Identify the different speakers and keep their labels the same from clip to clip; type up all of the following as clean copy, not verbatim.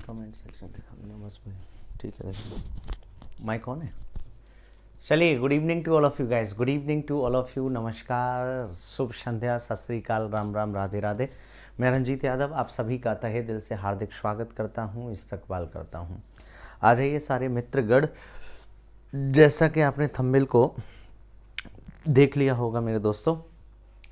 Speaker 1: Comment section दिखा देना बस भाई। ठीक है, देखिए माइक ऑन है। चलिए, good evening to all of you guys, good evening to all of you, नमस्कार, शुभ संध्या, सत श्री अकाल, राम राम, राधे राधे। मैं रंजीत यादव आप सभी का तहे दिल से हार्दिक स्वागत करता हूँ, इस्तकबाल करता हूँ। आ जाइए सारे मित्रगण, जैसा कि आपने थंबनेल को देख लिया होगा मेरे दोस्तों,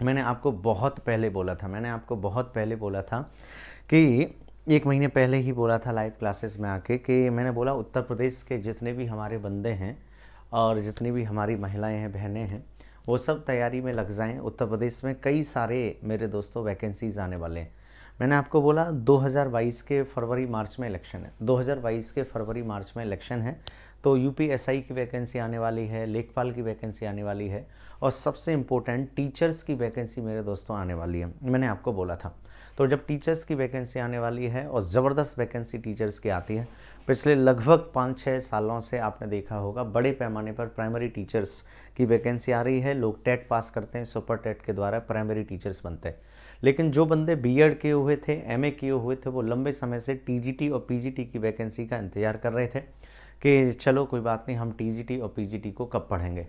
Speaker 1: मैंने आपको बहुत पहले बोला था कि 1 महीने पहले ही बोला था लाइव क्लासेस में आके कि मैंने बोला उत्तर प्रदेश के जितने भी हमारे बंदे हैं और जितनी भी हमारी महिलाएं हैं, बहनें हैं, वो सब तैयारी में लग जाएं। उत्तर प्रदेश में कई सारे मेरे दोस्तों वैकेंसीज आने वाले हैं। मैंने आपको बोला 2022 के फरवरी मार्च में इलेक्शन है, 2022 के फरवरी मार्च में इलेक्शन है, तो यूपीएसआई की वैकेंसी आने वाली है, लेखपाल की वैकेंसी आने वाली है, और सबसे इम्पोर्टेंट टीचर्स की वैकेंसी मेरे दोस्तों आने वाली है। मैंने आपको बोला था। तो जब टीचर्स की वैकेंसी आने वाली है और ज़बरदस्त वैकेंसी टीचर्स की आती है, पिछले लगभग 5-6 सालों से आपने देखा होगा बड़े पैमाने पर प्राइमरी टीचर्स की वैकेंसी आ रही है। लोग टेट पास करते हैं, सुपर टेट के द्वारा प्राइमरी टीचर्स बनते हैं। लेकिन जो बंदे बीएड किए हुए थे, एमए किए हुए थे, वो लंबे समय से टीजीटी और पीजीटी की वैकेंसी का इंतजार कर रहे थे कि चलो कोई बात नहीं, हम टीजीटी और पीजीटी को कब पढ़ेंगे।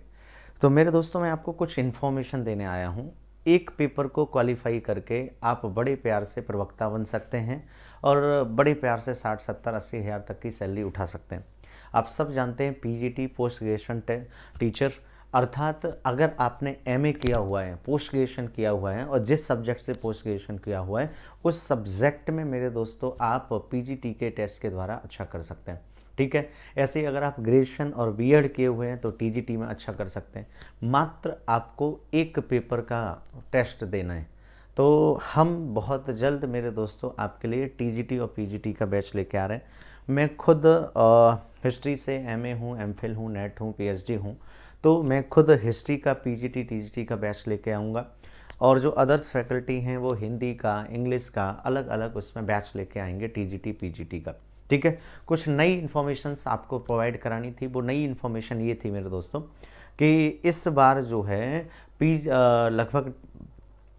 Speaker 1: तो मेरे दोस्तों, मैं आपको कुछ इन्फॉर्मेशन देने आया हूँ। एक पेपर को क्वालिफाई करके आप बड़े प्यार से प्रवक्ता बन सकते हैं और बड़े प्यार से 60-70-80 हज़ार तक की सैलरी उठा सकते हैं। आप सब जानते हैं पीजीटी पोस्ट ग्रेजुएशन टीचर, अर्थात अगर आपने एमए किया हुआ है, पोस्ट ग्रेजुएशन किया हुआ है और जिस सब्जेक्ट से पोस्ट ग्रेजुएशन किया हुआ है उस सब्जेक्ट में मेरे दोस्तों आप पीजीटी के टेस्ट के द्वारा अच्छा कर सकते हैं। ठीक है, ऐसे ही अगर आप ग्रेजुएशन और बीएड किए हुए हैं तो टीजीटी में अच्छा कर सकते हैं। मात्र आपको एक पेपर का टेस्ट देना है। तो हम बहुत जल्द मेरे दोस्तों आपके लिए टीजीटी और पीजीटी का बैच लेके आ रहे हैं। मैं खुद हिस्ट्री से एमए हूँ, एमफिल हूँ, नेट हूँ, पीएचडी हूँ, तो मैं खुद हिस्ट्री का पीजीटी टीजीटी का बैच लेके आऊँगा और जो अदर्स फैकल्टी हैं वो हिंदी का, इंग्लिश का अलग अलग उसमें बैच लेके आएंगे टीजीटी पीजीटी का। ठीक है, कुछ नई इन्फॉर्मेशंस आपको प्रोवाइड करानी थी। वो नई इन्फॉर्मेशन ये थी मेरे दोस्तों कि इस बार जो है लगभग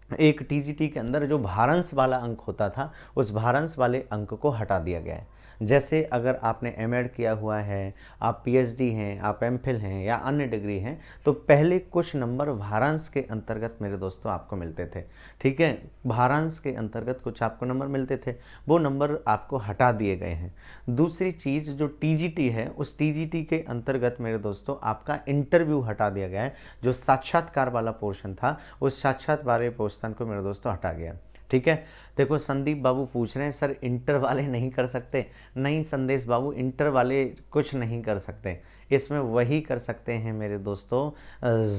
Speaker 1: एक टीजीटी के अंदर जो भारांश वाला अंक होता था, उस भारांश वाले अंक को हटा दिया गया है। जैसे अगर आपने एमएड किया हुआ है, आप पीएचडी हैं, आप एमफिल हैं या अन्य डिग्री हैं, तो पहले कुछ नंबर भारांश के अंतर्गत मेरे दोस्तों आपको मिलते थे। ठीक है, भारांश के अंतर्गत कुछ आपको नंबर मिलते थे, वो नंबर आपको हटा दिए गए हैं। दूसरी चीज़, जो टीजीटी है, उस टीजीटी के अंतर्गत मेरे दोस्तों आपका इंटरव्यू हटा दिया गया है। जो साक्षात्कार वाला पोर्शन था, उस साक्षात्कार वाले पोर्शन को मेरे दोस्तों हटा गया। ठीक है, देखो संदीप बाबू पूछ रहे हैं सर इंटर वाले नहीं कर सकते। नहीं संदेश बाबू, इंटर वाले कुछ नहीं कर सकते। इसमें वही कर सकते हैं मेरे दोस्तों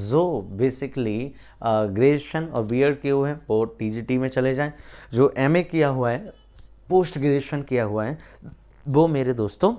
Speaker 1: जो बेसिकली ग्रेजुएशन और बीएड किए हुए हैं, वो टीजीटी में चले जाएं। जो एमए किया हुआ है, पोस्ट ग्रेजुएशन किया हुआ है, वो मेरे दोस्तों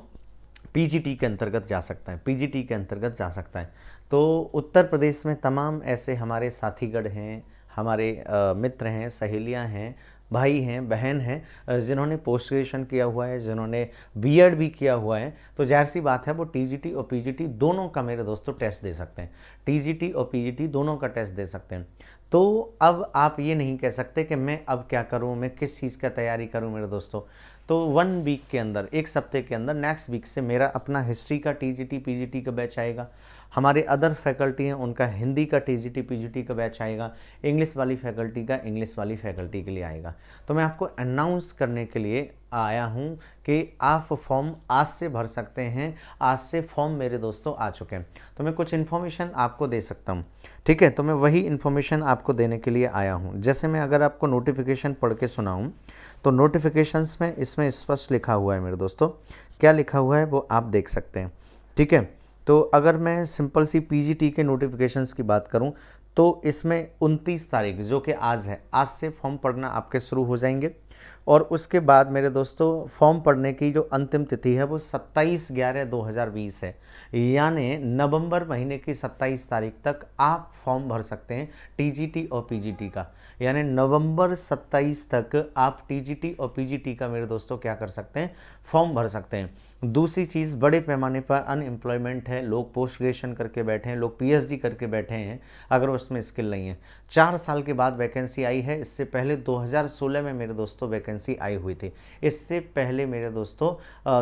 Speaker 1: पीजीटी के अंतर्गत जा सकता है, पीजीटी के अंतर्गत जा सकता है। तो उत्तर प्रदेश में तमाम ऐसे हमारे साथीगढ़ हैं, हमारे मित्र हैं, सहेलियां हैं, भाई हैं, बहन हैं, जिन्होंने पोस्ट ग्रेजुएशन किया हुआ है, जिन्होंने बीएड भी किया हुआ है, तो जाहिर सी बात है वो टीजीटी और पीजीटी दोनों का मेरे दोस्तों टेस्ट दे सकते हैं। टीजीटी और पीजीटी दोनों का टेस्ट दे सकते हैं। तो अब आप ये नहीं कह सकते कि मैं अब क्या करूं, मैं किस चीज़ का तैयारी करूं मेरे दोस्तों। तो 1 वीक के अंदर, एक सप्ते के अंदर, नेक्स्ट वीक से मेरा अपना हिस्ट्री का टीजीटी पीजीटी का बैच आएगा। हमारे अदर फैकल्टी हैं उनका हिंदी का टीजीटी पीजीटी का बैच आएगा। इंग्लिश वाली फैकल्टी का इंग्लिश वाली फैकल्टी के लिए आएगा। तो मैं आपको अनाउंस करने के लिए आया हूं कि आप फॉर्म आज से भर सकते हैं। आज से फॉर्म मेरे दोस्तों आ चुके हैं, तो मैं कुछ इन्फॉर्मेशन आपको दे सकता हूं। ठीक है, तो मैं वही इन्फॉर्मेशन आपको देने के लिए आया हूं। जैसे मैं अगर आपको नोटिफिकेशन पढ़ के सुनाऊं तो नोटिफिकेशंस में इसमें स्पष्ट लिखा हुआ है मेरे दोस्तों। क्या लिखा हुआ है वो आप देख सकते हैं। ठीक है, तो अगर मैं सिंपल सी पीजीटी के नोटिफिकेशंस की बात करूं तो इसमें 29 तारीख जो कि आज है, आज से फॉर्म पढ़ना आपके शुरू हो जाएंगे। और उसके बाद मेरे दोस्तों फॉर्म पढ़ने की जो अंतिम तिथि है वो 27/11/2020 है, यानी नवंबर महीने की 27 तारीख तक आप फॉर्म भर सकते हैं टीजीटी और पीजीटी का। यानी नवंबर 27 तक आप टीजीटी और पीजीटी का मेरे दोस्तों क्या कर सकते हैं, फॉर्म भर सकते हैं। दूसरी चीज़, बड़े पैमाने पर अनएम्प्लॉयमेंट है, लोग पोस्ट ग्रेजुएशन करके बैठे हैं, लोग पीएचडी करके बैठे हैं, अगर उसमें स्किल नहीं है। 4 साल के बाद वैकेंसी आई है, इससे पहले 2016 में मेरे दोस्तों वैकेंसी आई हुई थी। इससे पहले मेरे दोस्तों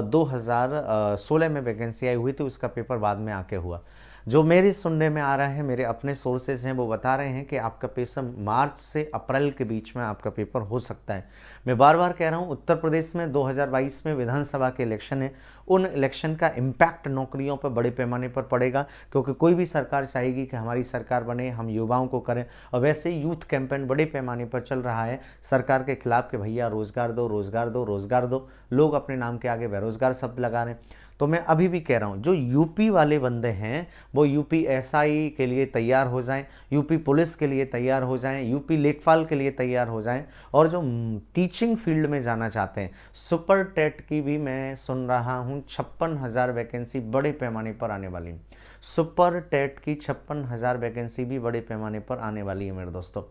Speaker 1: 2016 में वैकेंसी आई हुई थी, उसका पेपर बाद में आके हुआ। जो मेरे सुनने में आ रहा है, मेरे अपने सोर्सेज हैं, वो बता रहे हैं कि आपका पेपर मार्च से अप्रैल के बीच में आपका पेपर हो सकता है। मैं बार बार कह रहा हूँ, उत्तर प्रदेश में 2022 में विधानसभा के इलेक्शन है, उन इलेक्शन का इम्पैक्ट नौकरियों पर बड़े पैमाने पर पड़ेगा, क्योंकि कोई भी सरकार चाहेगी कि हमारी सरकार बने, हम युवाओं को करें। और वैसे ही यूथ कैंपेन बड़े पैमाने पर चल रहा है सरकार के खिलाफ कि भैया रोज़गार दो, रोज़गार दो, रोज़गार दो। लोग अपने नाम के आगे बेरोज़गार शब्द लगा रहे हैं। तो मैं अभी भी कह रहा हूँ, जो यूपी वाले बंदे हैं वो यूपी एसआई के लिए तैयार हो जाएं, यूपी पुलिस के लिए तैयार हो जाएं, यूपी लेखपाल के लिए तैयार हो जाएं। और जो टीचिंग फील्ड में जाना चाहते हैं, सुपर टेट की भी मैं सुन रहा हूँ 56,000 वैकेंसी बड़े पैमाने पर आने वाली है। सुपर टेट की 56,000 वैकेंसी भी बड़े पैमाने पर आने वाली है मेरे दोस्तों।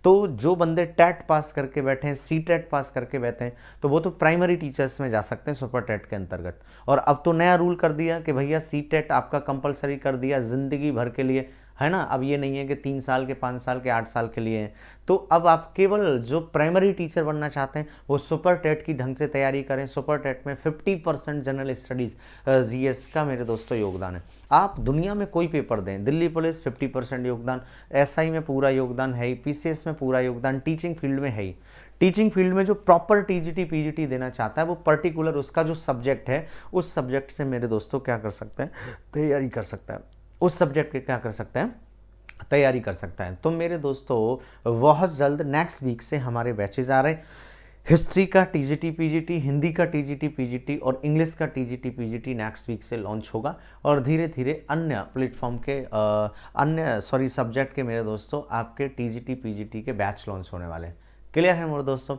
Speaker 1: तो जो बंदे टेट पास करके बैठे हैं, सी टेट पास करके बैठे हैं, तो वो तो प्राइमरी टीचर्स में जा सकते हैं सुपर टेट के अंतर्गत। और अब तो नया रूल कर दिया कि भैया सी टेट आपका कंपलसरी कर दिया ज़िंदगी भर के लिए, है ना। अब ये नहीं है कि 3 साल के, 5 साल के, 8 साल के लिए हैं। तो अब आप केवल जो प्राइमरी टीचर बनना चाहते हैं वो सुपर टेट की ढंग से तैयारी करें। सुपर टेट में 50% जनरल स्टडीज़ जीएस का मेरे दोस्तों योगदान है। आप दुनिया में कोई पेपर दें, दिल्ली पुलिस 50% योगदान, एसआई में पूरा योगदान है ही, पीसीएस में पूरा योगदान, टीचिंग फील्ड में है ही। टीचिंग फील्ड में जो प्रॉपर टीजीटी पीजीटी देना चाहता है, वो पर्टिकुलर उसका जो सब्जेक्ट है, उस सब्जेक्ट से मेरे दोस्तों क्या कर सकते हैं, तैयारी कर सकता है। उस सब्जेक्ट के क्या कर सकते हैं, तैयारी कर सकता है। तो मेरे दोस्तों बहुत जल्द नेक्स्ट वीक से हमारे बैचेज आ रहे हैं। हिस्ट्री का टीजीटी पीजीटी, हिंदी का टीजीटी पीजीटी और इंग्लिश का टीजीटी पीजीटी नेक्स्ट वीक से लॉन्च होगा। और धीरे धीरे अन्य प्लेटफॉर्म के सब्जेक्ट के मेरे दोस्तों आपके टीजीटी पीजीटी के बैच लॉन्च होने वाले हैं। क्लियर है मेरे दोस्तों।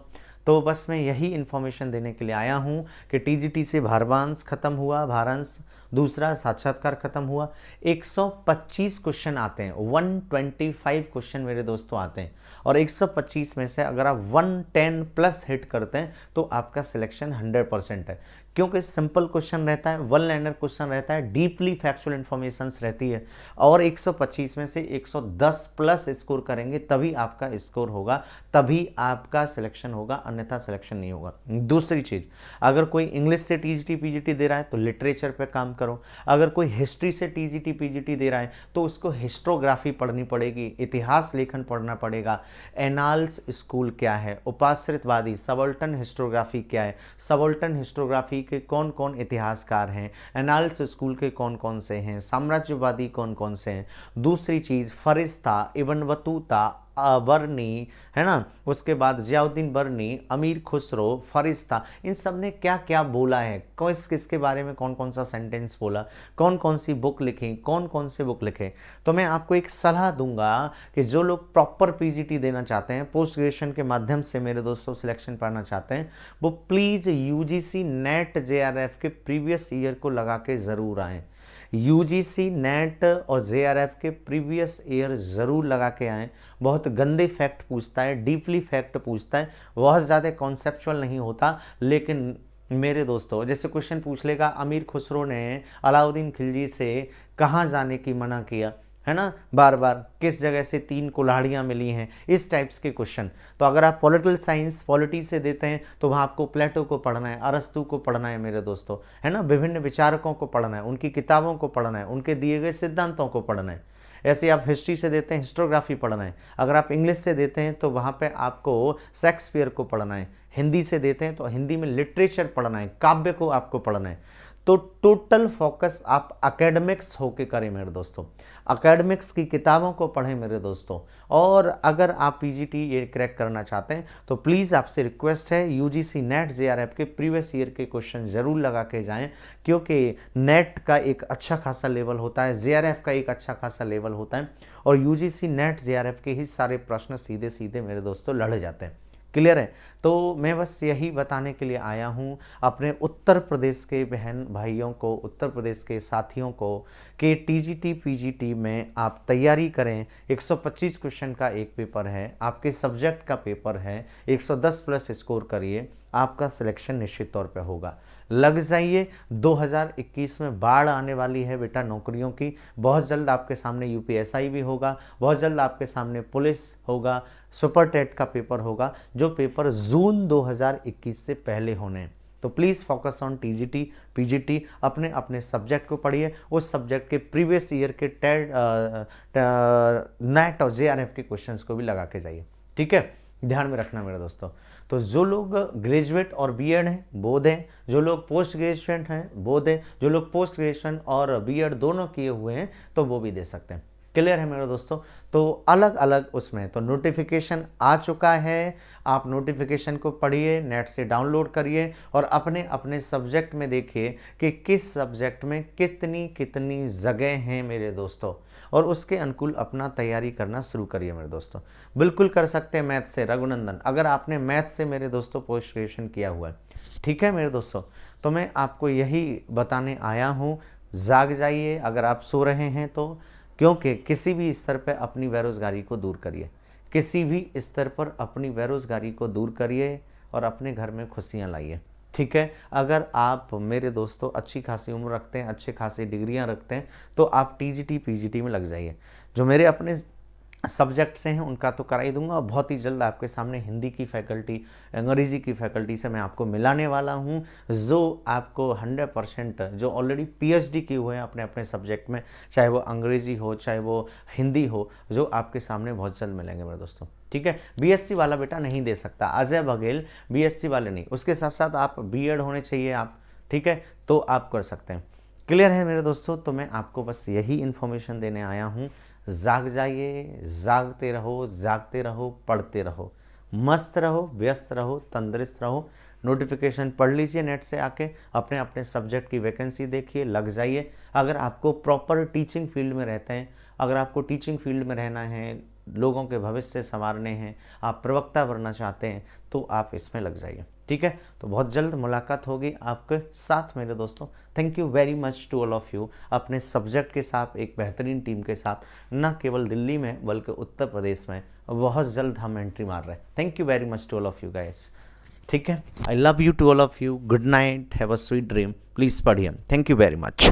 Speaker 1: तो बस मैं यही इन्फॉर्मेशन देने के लिए आया हूँ कि टीजीटी से भारवांश खत्म हुआ, भारांश दूसरा साक्षात्कार खत्म हुआ। 125 क्वेश्चन आते हैं, 125 क्वेश्चन मेरे दोस्तों आते हैं। और 125 में से अगर आप 110 प्लस हिट करते हैं तो आपका सिलेक्शन 100% है। क्योंकि सिंपल क्वेश्चन रहता है, वन लाइनर क्वेश्चन रहता है, डीपली फैक्चुअल इन्फॉर्मेशंस रहती है। और 125 में से 110 प्लस स्कोर करेंगे तभी आपका स्कोर होगा, तभी आपका सिलेक्शन होगा, अन्यथा सिलेक्शन नहीं होगा। दूसरी चीज़, अगर कोई इंग्लिश से टीजीटी पीजीटी दे रहा है तो लिटरेचर पे काम करो। अगर कोई हिस्ट्री से टीजीटी पीजीटी दे रहा है तो उसको हिस्टोग्राफी पढ़नी पड़ेगी, इतिहास लेखन पढ़ना पड़ेगा। एनाल्स स्कूल क्या है, उपाश्रितवादी सबल्टन हिस्टोग्राफी क्या है, सबल्टन हिस्टोग्राफी के कौन कौन इतिहासकार हैं, एनाल्स स्कूल के कौन कौन से हैं, साम्राज्यवादी कौन कौन से हैं। दूसरी चीज़, फरिश्ता, इब्न बतूता, बर्नी, है ना, उसके बाद जियाउद्दीन बर्नी, अमीर खुसरो, फरिश्ता, इन सब ने क्या क्या बोला है, किसके बारे में कौन कौन सा सेंटेंस बोला, कौन कौन सी बुक लिखी, कौन कौन से बुक लिखे। तो मैं आपको एक सलाह दूंगा कि जो लोग प्रॉपर पीजीटी देना चाहते हैं, पोस्ट ग्रेजुएशन के माध्यम से मेरे दोस्तों सिलेक्शन पाना चाहते हैं, वो प्लीज़ यूजीसी नेट जेआरएफ के प्रीवियस ईयर को लगा के ज़रूर आएँ। यूजीसी नेट और जेआरएफ के प्रीवियस ईयर ज़रूर लगा के आएँ। बहुत गंदे फैक्ट पूछता है, डीपली फैक्ट पूछता है, बहुत ज़्यादा कॉन्सेप्चुअल नहीं होता। लेकिन मेरे दोस्तों, जैसे क्वेश्चन पूछ लेगा, अमीर खुसरो ने अलाउद्दीन खिलजी से कहाँ जाने की मना किया, है ना, बार बार किस जगह से 3 कुल्हाड़ियाँ मिली हैं, इस टाइप्स के क्वेश्चन। तो अगर आप पॉलिटिकल साइंस पॉलिटी से देते हैं तो वहाँ आपको प्लेटो को पढ़ना है, अरस्तु को पढ़ना है मेरे दोस्तों, है ना, विभिन्न विचारकों को पढ़ना है, उनकी किताबों को पढ़ना है, उनके दिए गए सिद्धांतों को पढ़ना है। ऐसे आप हिस्ट्री से देते हैं, हिस्टोग्राफी पढ़ना है। अगर आप इंग्लिश से देते हैं तो वहाँ पे आपको शेक्सपियर को पढ़ना है। हिंदी से देते हैं तो हिंदी में लिटरेचर पढ़ना है, काव्य को आपको पढ़ना है। तो टोटल फोकस आप एकेडमिक्स होके करें मेरे दोस्तों, एकेडमिक्स की किताबों को पढ़ें मेरे दोस्तों। और अगर आप पीजीटी ये क्रैक करना चाहते हैं तो प्लीज़ आपसे रिक्वेस्ट है, यूजीसी नेट जेआरएफ के प्रीवियस ईयर के क्वेश्चन ज़रूर लगा के जाएं, क्योंकि नेट का एक अच्छा खासा लेवल होता है, जेआरएफ का एक अच्छा खासा लेवल होता है, और यूजीसी नेट जेआरएफ के ही सारे प्रश्न सीधे सीधे मेरे दोस्तों लड़े जाते हैं। क्लियर है। तो मैं बस यही बताने के लिए आया हूँ अपने उत्तर प्रदेश के बहन भाइयों को, उत्तर प्रदेश के साथियों को, कि टीजीटी पीजीटी में आप तैयारी करें। 125 क्वेश्चन का एक पेपर है, आपके सब्जेक्ट का पेपर है, 110 प्लस स्कोर करिए। आपका सिलेक्शन निश्चित तौर पे होगा। लग जाइए, 2021 में बाढ़ आने वाली है बेटा नौकरियों की। बहुत जल्द आपके सामने यूपीएसआई भी होगा, बहुत जल्द आपके सामने पुलिस होगा, सुपर टेट का पेपर होगा, जो पेपर जून 2021 से पहले होने हैं। तो please focus on TGT PGT, अपने अपने सब्जेक्ट को पढ़िए, उस सब्जेक्ट के प्रीवियस ईयर के टेट नेट और जेआरएफ के क्वेश्चंस को भी लगा के जाइए, ठीक है। ध्यान में रखना मेरे दोस्तों। तो जो लोग ग्रेजुएट और बीएड हैं वो दें, जो लोग पोस्ट ग्रेजुएट हैं वो दें, जो लोग पोस्ट ग्रेजुएशन और बीएड दोनों किए हुए हैं तो वो भी दे सकते हैं। क्लियर है मेरे दोस्तों। तो अलग अलग उसमें तो नोटिफिकेशन आ चुका है, आप नोटिफिकेशन को पढ़िए, नेट से डाउनलोड करिए और अपने अपने सब्जेक्ट में देखिए कि किस सब्जेक्ट में कितनी कितनी जगह हैं मेरे दोस्तों, और उसके अनुकूल अपना तैयारी करना शुरू करिए मेरे दोस्तों। बिल्कुल कर सकते हैं मैथ से रघुनंदन, अगर आपने मैथ से मेरे दोस्तों पोस्ट ग्रेजुएशन किया हुआ है, ठीक है मेरे दोस्तों, तो मैं आपको यही बताने आया हूँ, जाग जाइए अगर आप सो रहे हैं तो, क्योंकि किसी भी स्तर पर अपनी बेरोजगारी को दूर करिए, किसी भी स्तर पर अपनी बेरोजगारी को दूर करिए और अपने घर में खुशियाँ लाइए, ठीक है। अगर आप मेरे दोस्तों अच्छी खासी उम्र रखते हैं, अच्छी खासी डिग्रियां रखते हैं, तो आप टीजीटी पीजीटी में लग जाइए। जो मेरे अपने सब्जेक्ट से हैं उनका तो करा ही दूंगा, और बहुत ही जल्द आपके सामने हिंदी की फैकल्टी, अंग्रेज़ी की फैकल्टी से मैं आपको मिलाने वाला हूं, जो आपको 100% जो ऑलरेडी पीएचडी किए हुए हैं अपने अपने सब्जेक्ट में, चाहे वो अंग्रेज़ी हो चाहे वो हिंदी हो, जो आपके सामने बहुत जल्द मिलेंगे मेरे दोस्तों, ठीक है। बीएससी वाला बेटा नहीं दे सकता, अजय बघेल बीएससी वाले नहीं, उसके साथ साथ आप बीएड होने चाहिए आप, ठीक है, तो आप कर सकते हैं। क्लियर है मेरे दोस्तों। तो मैं आपको बस यही इन्फॉर्मेशन देने आया हूँ, जाग जाइए, जागते रहो, पढ़ते रहो, मस्त रहो, व्यस्त रहो, तंदुरुस्त रहो। नोटिफिकेशन पढ़ लीजिए नेट से आके, अपने अपने सब्जेक्ट की वैकेंसी देखिए, लग जाइए। अगर आपको प्रॉपर टीचिंग फील्ड में रहते हैं, अगर आपको टीचिंग फील्ड में रहना है, लोगों के भविष्य संवारने हैं, आप प्रवक्ता बनना चाहते हैं, तो आप इसमें लग जाइए, ठीक है। तो बहुत जल्द मुलाकात होगी आपके साथ मेरे दोस्तों। Thank you very much to all of you, अपने सब्जेक्ट के साथ एक बेहतरीन टीम के साथ, न केवल दिल्ली में बल्कि उत्तर प्रदेश में बहुत जल्द हम एंट्री मार रहे हैं। Thank you very much to all of you guys, ठीक है। I love you to all of you, good night, have a sweet dream, please पढ़िए। Thank you very much.